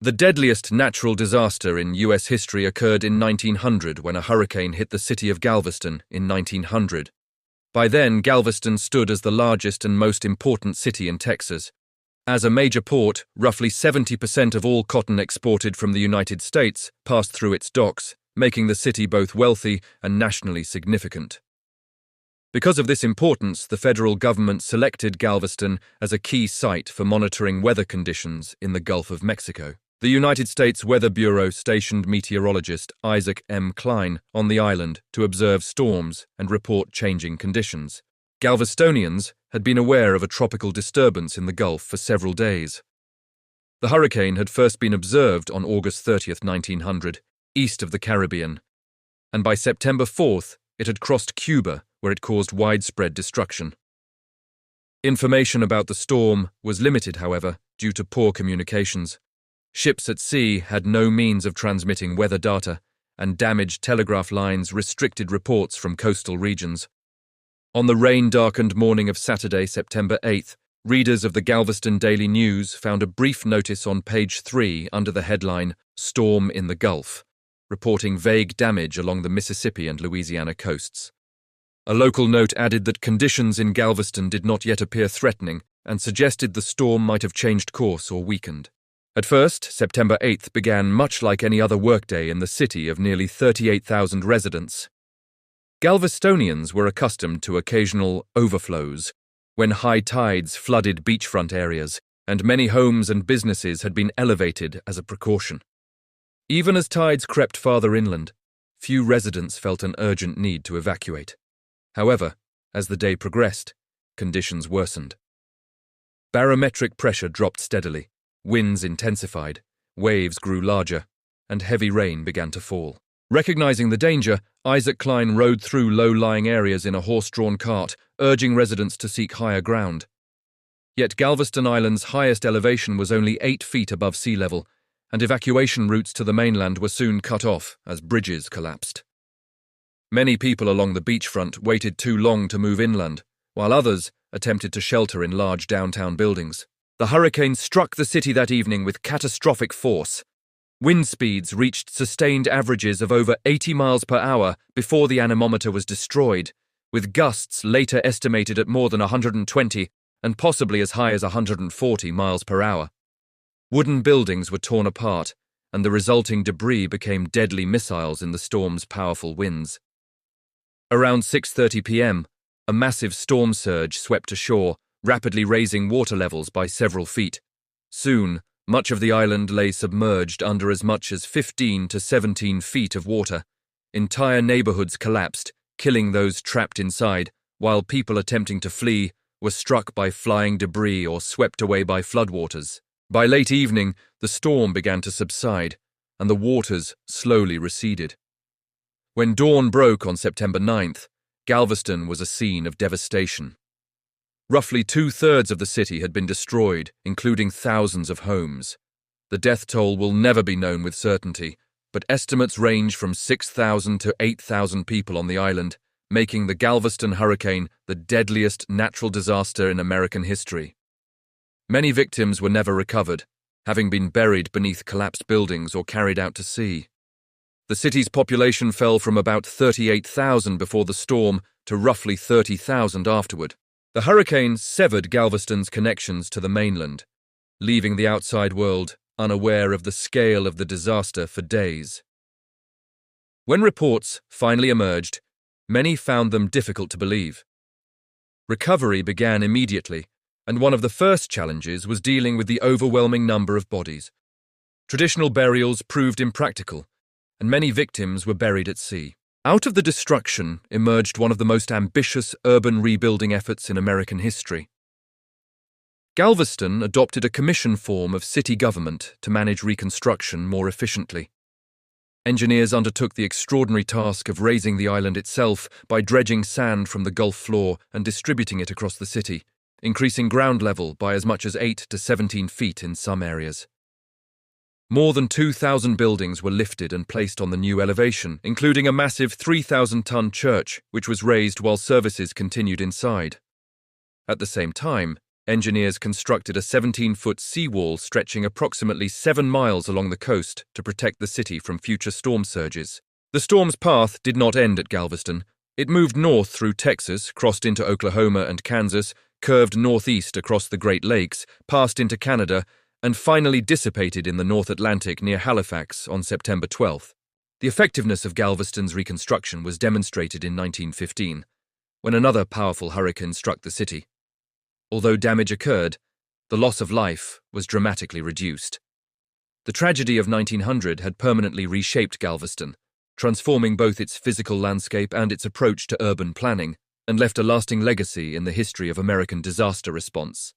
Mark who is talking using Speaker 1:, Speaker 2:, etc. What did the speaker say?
Speaker 1: The deadliest natural disaster in U.S. history occurred in 1900 when a hurricane hit the city of Galveston in 1900. By then, Galveston stood as the largest and most important city in Texas. As a major port, roughly 70% of all cotton exported from the United States passed through its docks, making the city both wealthy and nationally significant. Because of this importance, the federal government selected Galveston as a key site for monitoring weather conditions in the Gulf of Mexico. The United States Weather Bureau stationed meteorologist Isaac M. Klein on the island to observe storms and report changing conditions. Galvestonians had been aware of a tropical disturbance in the Gulf for several days. The hurricane had first been observed on August 30, 1900, east of the Caribbean, and by September 4th, it had crossed Cuba, where it caused widespread destruction. Information about the storm was limited, however, due to poor communications. Ships at sea had no means of transmitting weather data, and damaged telegraph lines restricted reports from coastal regions. On the rain-darkened morning of Saturday, September 8th, readers of the Galveston Daily News found a brief notice on page 3 under the headline, "Storm in the Gulf," reporting vague damage along the Mississippi and Louisiana coasts. A local note added that conditions in Galveston did not yet appear threatening and suggested the storm might have changed course or weakened. At first, September 8th began much like any other workday in the city of nearly 38,000 residents. Galvestonians were accustomed to occasional overflows, when high tides flooded beachfront areas, and many homes and businesses had been elevated as a precaution. Even as tides crept farther inland, few residents felt an urgent need to evacuate. However, as the day progressed, conditions worsened. Barometric pressure dropped steadily. Winds intensified, waves grew larger, and heavy rain began to fall. Recognizing the danger, Isaac Klein rode through low-lying areas in a horse-drawn cart, urging residents to seek higher ground. Yet Galveston Island's highest elevation was only 8 feet above sea level, and evacuation routes to the mainland were soon cut off as bridges collapsed. Many people along the beachfront waited too long to move inland, while others attempted to shelter in large downtown buildings. The hurricane struck the city that evening with catastrophic force. Wind speeds reached sustained averages of over 80 miles per hour before the anemometer was destroyed, with gusts later estimated at more than 120 and possibly as high as 140 miles per hour. Wooden buildings were torn apart, and the resulting debris became deadly missiles in the storm's powerful winds. Around 6:30 p.m., a massive storm surge swept ashore, rapidly raising water levels by several feet. Soon, much of the island lay submerged under as much as 15 to 17 feet of water. Entire neighborhoods collapsed, killing those trapped inside, while people attempting to flee were struck by flying debris or swept away by floodwaters. By late evening, the storm began to subside, and the waters slowly receded. When dawn broke on September 9th, Galveston was a scene of devastation. Roughly 2/3 of the city had been destroyed, including thousands of homes. The death toll will never be known with certainty, but estimates range from 6,000 to 8,000 people on the island, making the Galveston Hurricane the deadliest natural disaster in American history. Many victims were never recovered, having been buried beneath collapsed buildings or carried out to sea. The city's population fell from about 38,000 before the storm to roughly 30,000 afterward. The hurricane severed Galveston's connections to the mainland, leaving the outside world unaware of the scale of the disaster for days. When reports finally emerged, many found them difficult to believe. Recovery began immediately, and one of the first challenges was dealing with the overwhelming number of bodies. Traditional burials proved impractical, and many victims were buried at sea. Out of the destruction emerged one of the most ambitious urban rebuilding efforts in American history. Galveston adopted a commission form of city government to manage reconstruction more efficiently. Engineers undertook the extraordinary task of raising the island itself by dredging sand from the Gulf floor and distributing it across the city, increasing ground level by as much as 8 to 17 feet in some areas. More than 2,000 buildings were lifted and placed on the new elevation, including a massive 3,000-ton church, which was raised while services continued inside. At the same time, Engineers constructed a 17-foot seawall stretching approximately 7 miles along the coast to protect the city from future storm surges. The storm's path did not end at Galveston. It moved north through Texas, crossed into Oklahoma and Kansas, curved northeast across the Great Lakes, passed into Canada, and finally dissipated in the North Atlantic near Halifax on September 12th. The effectiveness of Galveston's reconstruction was demonstrated in 1915, when another powerful hurricane struck the city. Although damage occurred, the loss of life was dramatically reduced. The tragedy of 1900 had permanently reshaped Galveston, transforming both its physical landscape and its approach to urban planning, and left a lasting legacy in the history of American disaster response.